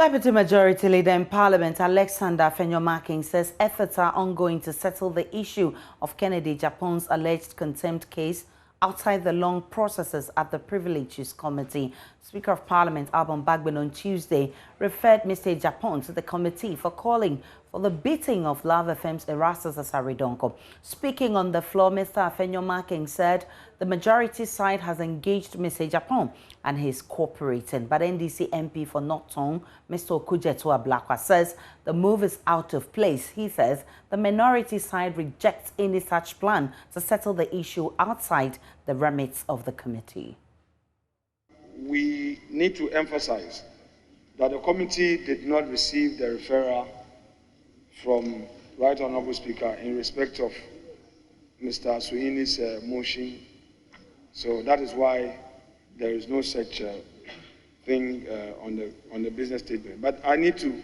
Deputy Majority Leader in Parliament Alexander Fenyomakin says efforts are ongoing to settle the issue of Kennedy Agyapong's alleged contempt case outside the long processes at the Privileges Committee. Speaker of Parliament Alban Bagbin on Tuesday referred Mr. Agyapong to the committee for calling for the beating of Love FM's Erastus Asaridonko. Speaking on the floor, Mr. Fenyomakin said the majority side has engaged Mr. Agyapong and he is cooperating. But NDC MP for North Tongue, Mr. Okujetua Blakwa, says the move is out of place. He says the minority side rejects any such plan to settle the issue outside the remits of the committee. We need to emphasize that the committee did not receive the referral from Right Honourable Speaker in respect of Mr. Suhini's motion. So that is why there is no such thing on the business statement. But I need to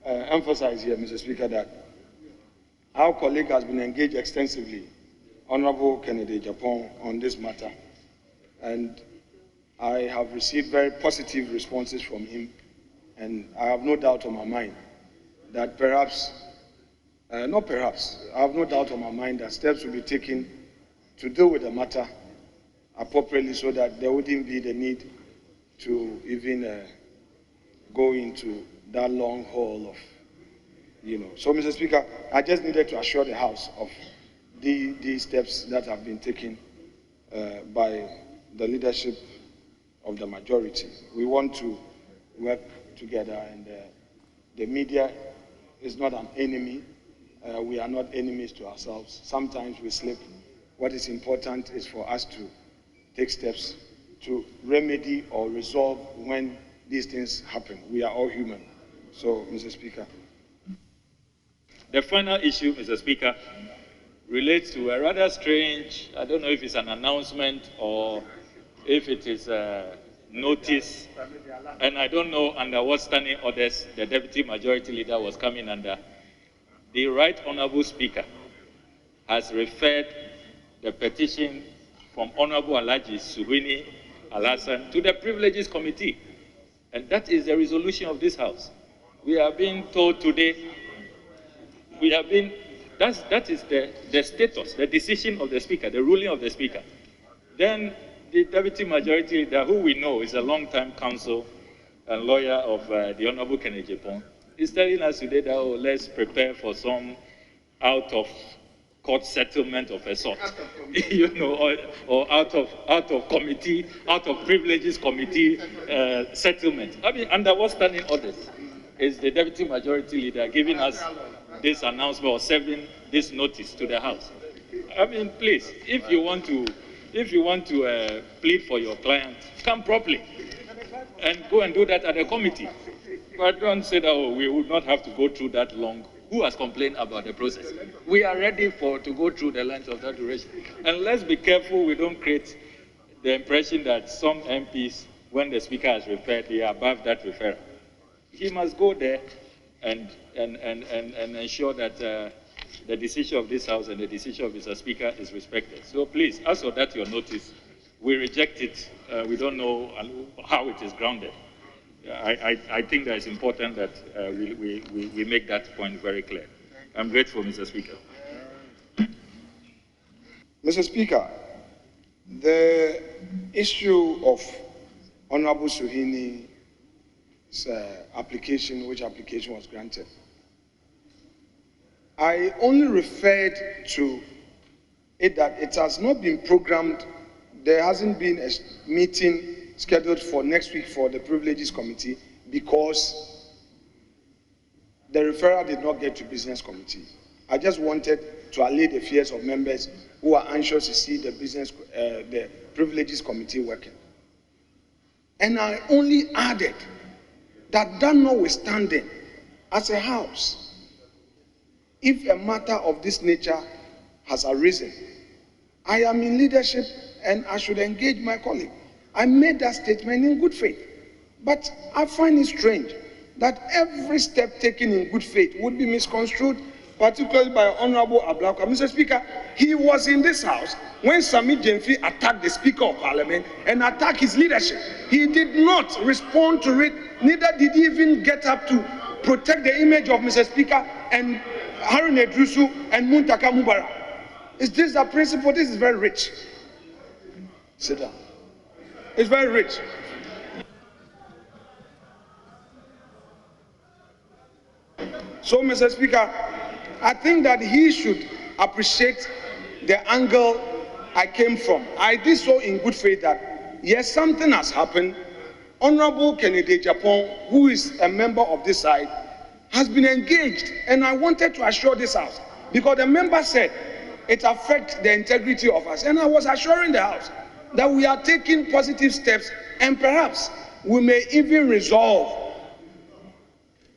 emphasize here, Mr. Speaker, that our colleague has been engaged extensively, Honourable Kennedy Agyapong, on this matter. And I have received very positive responses from him. And I have no doubt on my mind that perhaps, not perhaps, I have no doubt on my mind that steps will be taken to deal with the matter appropriately so that there wouldn't be the need to even go into that long haul of, So, Mr. Speaker, I just needed to assure the House of these steps that have been taken by the leadership of the majority. We want to work together, and the media is not an enemy. We are not enemies to ourselves. Sometimes we slip. What is important is for us to take steps to remedy or resolve when these things happen. We are all human. So, Mr. Speaker. The final issue, Mr. Speaker, relates to a rather strange, I don't know if it's an announcement or if it is a notice, and I don't know under what standing orders the Deputy Majority Leader was coming under. The Right Honourable Speaker has referred the petition from Honourable Alhaji Suhini Alhassan to the Privileges Committee, and that is the resolution of this House. We are being told today, that is the status, the decision of the Speaker, the ruling of the Speaker. Then the Deputy Majority Leader, who we know is a long-time counsel and lawyer of the Honourable Kennedy Agyapong, is telling us today that, let's prepare for some out-of-court settlement of a sort, or out of Privileges Committee settlement. I mean, under what standing orders is the Deputy Majority Leader giving us this announcement or serving this notice to the House? I mean, please, if you want to plead for your client, come properly and go and do that at the committee. But don't say that we would not have to go through that long. Who has complained about the process? We are ready to go through the length of that duration. And let's be careful we don't create the impression that some MPs, when the Speaker has referred, they are above that referral. He must go there and ensure that the decision of this House and the decision of Mr. Speaker is respected. So please, as for that, your notice, we reject it. We don't know how it is grounded. I think that it's important that we make that point very clear. I'm grateful, Mr. Speaker. Mr. Speaker, the issue of Honourable Suhini's application, which application was granted, I only referred to it that it has not been programmed. There hasn't been a meeting scheduled for next week for the Privileges Committee because the referral did not get to Business Committee. I just wanted to allay the fears of members who are anxious to see the Privileges Committee working. And I only added that notwithstanding, as a House, if a matter of this nature has arisen, I am in leadership and I should engage my colleague. I made that statement in good faith. But I find it strange that every step taken in good faith would be misconstrued particularly by Honorable Ablakwa. Mr. Speaker, he was in this house when Sami Jemfi attacked the Speaker of Parliament and attacked his leadership. He did not respond to it, neither did he even get up to protect the image of Mr. Speaker and Harun Edrusu and Muntaka Mubarak. Is this a principle? This is very rich. Sit down. It's very rich. So, Mr. Speaker, I think that he should appreciate the angle I came from. I did so in good faith that, yes, something has happened. Honorable Kennedy Agyapong, who is a member of this side, has been engaged, and I wanted to assure this House, because the member said it affects the integrity of us, and I was assuring the House that we are taking positive steps, and perhaps we may even resolve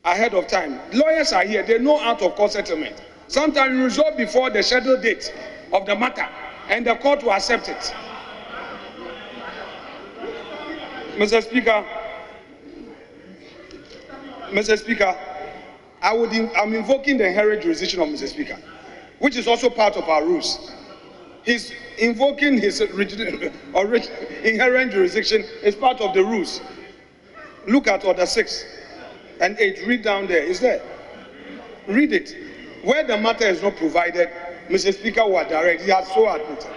ahead of time. Lawyers are here, they know out of court settlement. Sometimes you resolve before the scheduled date of the matter, and the court will accept it. Mr. Speaker, I'm invoking the inherent jurisdiction of Mr. Speaker, which is also part of our rules. He's invoking his inherent jurisdiction as part of the rules. Look at Order 6 and 8. Read down there. It's there. Read it. Where the matter is not provided, Mr. Speaker will direct. He has so admitted.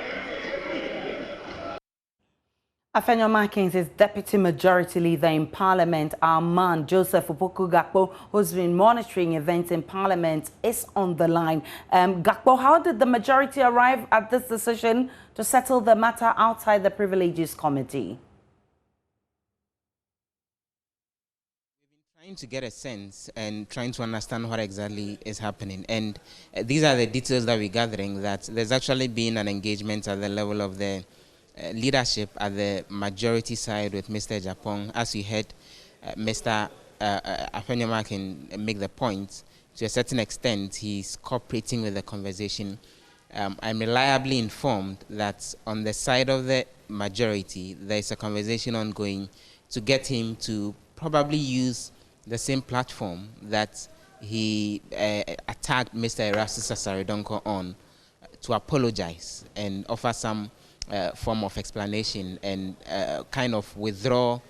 Afenyo Markins is Deputy Majority Leader in Parliament. Our man, Joseph Opoku Gakpo, who's been monitoring events in Parliament, is on the line. Gakpo, how did the majority arrive at this decision to settle the matter outside the Privileges Committee? Trying to get a sense and trying to understand what exactly is happening. And these are the details that we're gathering, that there's actually been an engagement at the level of the leadership at the majority side with Mr. Agyapong. As you heard Mr. Afenyo Markins make the point, to a certain extent he's cooperating with the conversation. I'm reliably informed that on the side of the majority there's a conversation ongoing to get him to probably use the same platform that he attacked Mr. Erastus Sasaredonko on, to apologize and offer some form of explanation and kind of withdraw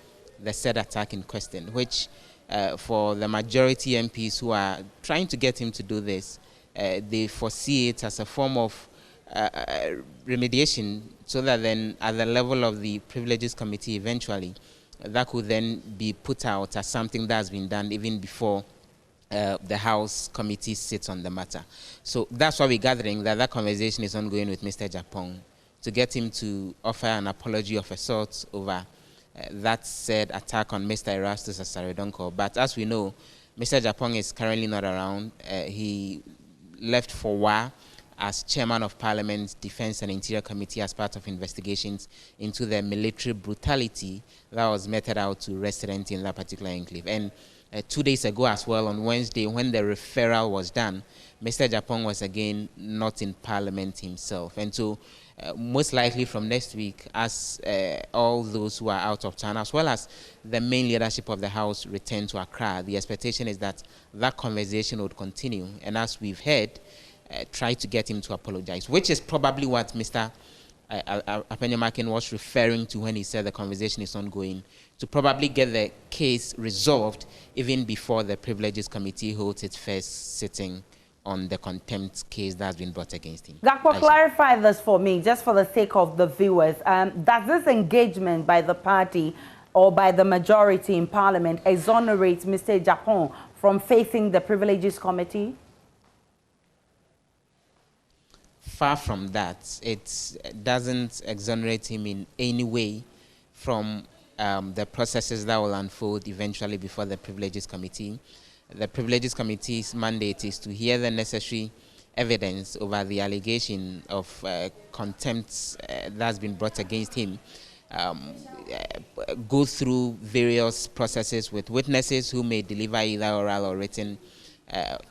the said attack in question, which for the majority MPs who are trying to get him to do this, they foresee it as a form of remediation, so that then at the level of the Privileges Committee eventually, that could then be put out as something that has been done even before the House committee sits on the matter. So that's why we're gathering, that conversation is ongoing with Mr. Agyapong to get him to offer an apology of a sort over that said attack on Mr. Erastus Sasaredonko. But as we know, Mr. Agyapong is currently not around. He left for a while as Chairman of Parliament's Defense and Interior Committee as part of investigations into the military brutality that was meted out to residents in that particular enclave. And 2 days ago as well, on Wednesday, when the referral was done, Mr. Agyapong was again not in Parliament himself. And so most likely from next week, as all those who are out of town, as well as the main leadership of the House, return to Accra, the expectation is that that conversation would continue. And as we've heard, try to get him to apologize, which is probably what Mr. Afenyo Markins was referring to when he said the conversation is ongoing, to probably get the case resolved even before the Privileges Committee holds its first sitting on the contempt case that has been brought against him. Gakpo, clarify this for me, just for the sake of the viewers. Does this engagement by the party or by the majority in Parliament exonerate Mr. Agyapong from facing the Privileges Committee? Far from that. It doesn't exonerate him in any way from the processes that will unfold eventually before the Privileges Committee. The Privileges Committee's mandate is to hear the necessary evidence over the allegation of contempt that's been brought against him, go through various processes with witnesses who may deliver either oral or written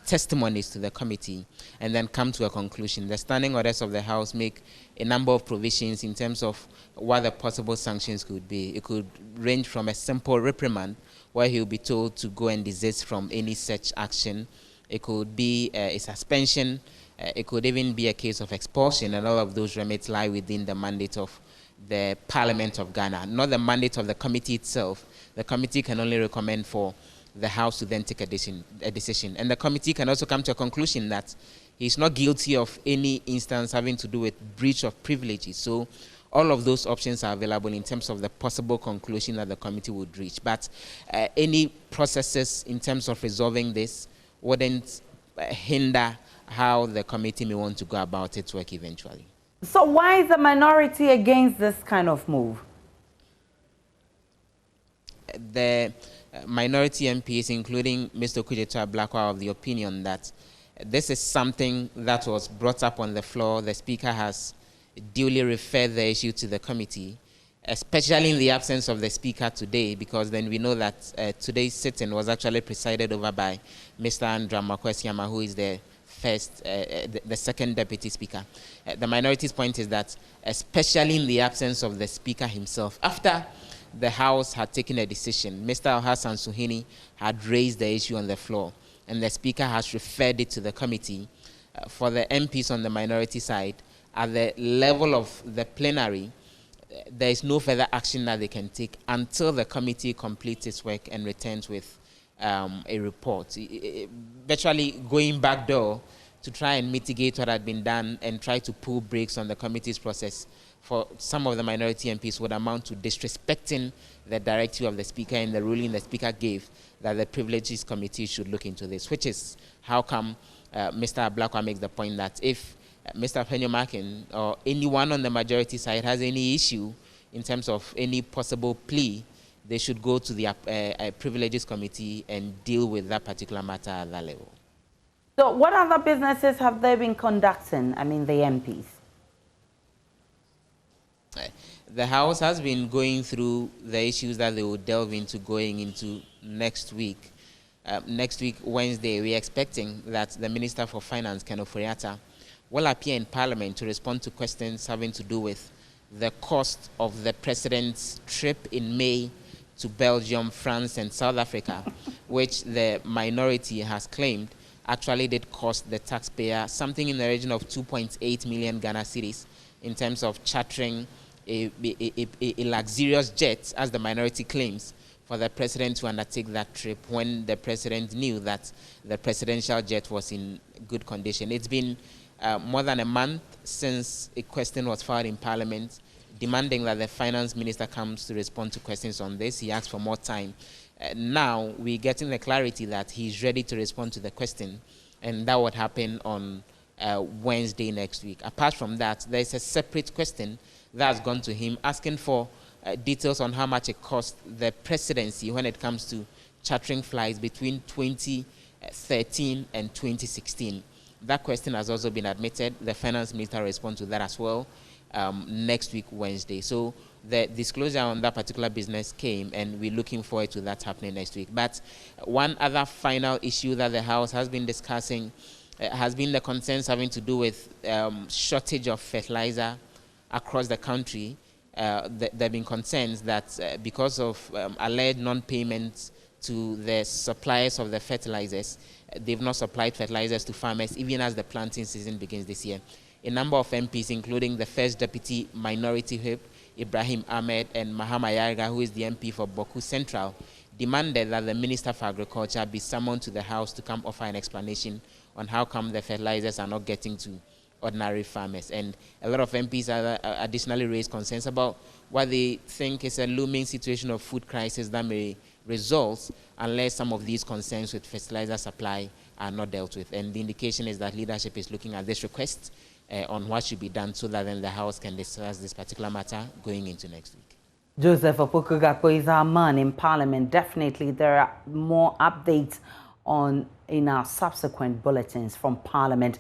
testimonies to the committee, and then come to a conclusion. The standing orders of the House make a number of provisions in terms of what the possible sanctions could be. It could range from a simple reprimand, where he will be told to go and desist from any such action, it could be a suspension, it could even be a case of expulsion, and all of those remedies lie within the mandate of the Parliament of Ghana, not the mandate of the committee itself. The committee can only recommend for the House to then take a decision. And the committee can also come to a conclusion that he's not guilty of any instance having to do with breach of privileges. So all of those options are available in terms of the possible conclusion that the committee would reach. But any processes in terms of resolving this wouldn't hinder how the committee may want to go about its work eventually. So why is the minority against this kind of move? The minority MPs, including Mr. Kennedy Agyapong, are of the opinion that this is something that was brought up on the floor. The Speaker has duly referred the issue to the committee, especially in the absence of the Speaker today, because then we know that today's sitting was actually presided over by Mr. Andrew Makwesiama, who is the second deputy speaker. The minority's point is that, especially in the absence of the speaker himself, after the House had taken a decision, Mr. Hassan Suhini had raised the issue on the floor, and the speaker has referred it to the committee. For the MPs on the minority side, at the level of the plenary, there is no further action that they can take until the committee completes its work and returns with a report, virtually going back door to try and mitigate what had been done and try to pull brakes on the committee's process. For some of the minority MPs would amount to disrespecting the directive of the Speaker and the ruling the Speaker gave that the Privileges Committee should look into this, which is how come Mr. Agyapong makes the point that if Mr. Agyapong or anyone on the majority side has any issue in terms of any possible plea, they should go to the Privileges Committee and deal with that particular matter at that level. So what other businesses have they been conducting, I mean the MPs? The House has been going through the issues that they will delve into going into next week. Next week, Wednesday, we're expecting that the Minister for Finance, Ken Ofori-Atta, will appear in Parliament to respond to questions having to do with the cost of the President's trip in May to Belgium, France, and South Africa, which the minority has claimed actually did cost the taxpayer something in the region of 2.8 million Ghana cedis in terms of chartering a luxurious jet, as the minority claims, for the President to undertake that trip when the President knew that the presidential jet was in good condition. It's been more than a month since a question was filed in Parliament demanding that the Finance Minister comes to respond to questions on this. He asked for more time. Now we're getting the clarity that he's ready to respond to the question, and that would happen on Wednesday next week. Apart from that, there's a separate question that's gone to him asking for details on how much it cost the presidency when it comes to chartering flights between 2013 and 2016. That question has also been admitted. The Finance Minister will respond to that as well next week, Wednesday. So the disclosure on that particular business came, and we're looking forward to that happening next week. But one other final issue that the House has been discussing has been the concerns having to do with shortage of fertilizer across the country. There have been concerns that because of alleged non-payments to the suppliers of the fertilizers, they've not supplied fertilizers to farmers even as the planting season begins this year. A number of MPs, including the First Deputy Minority Whip, Ibrahim Ahmed, and Mahama Yarga, who is the MP for Boku Central, demanded that the Minister for Agriculture be summoned to the House to come offer an explanation on how come the fertilizers are not getting to ordinary farmers. And a lot of MPs additionally raised concerns about what they think is a looming situation of food crisis that may result unless some of these concerns with fertilizer supply are not dealt with. And the indication is that leadership is looking at this request on what should be done so that then the House can discuss this particular matter going into next week. Joseph Opoku-Gakpo is our man in Parliament. Definitely there are more updates in our subsequent bulletins from Parliament.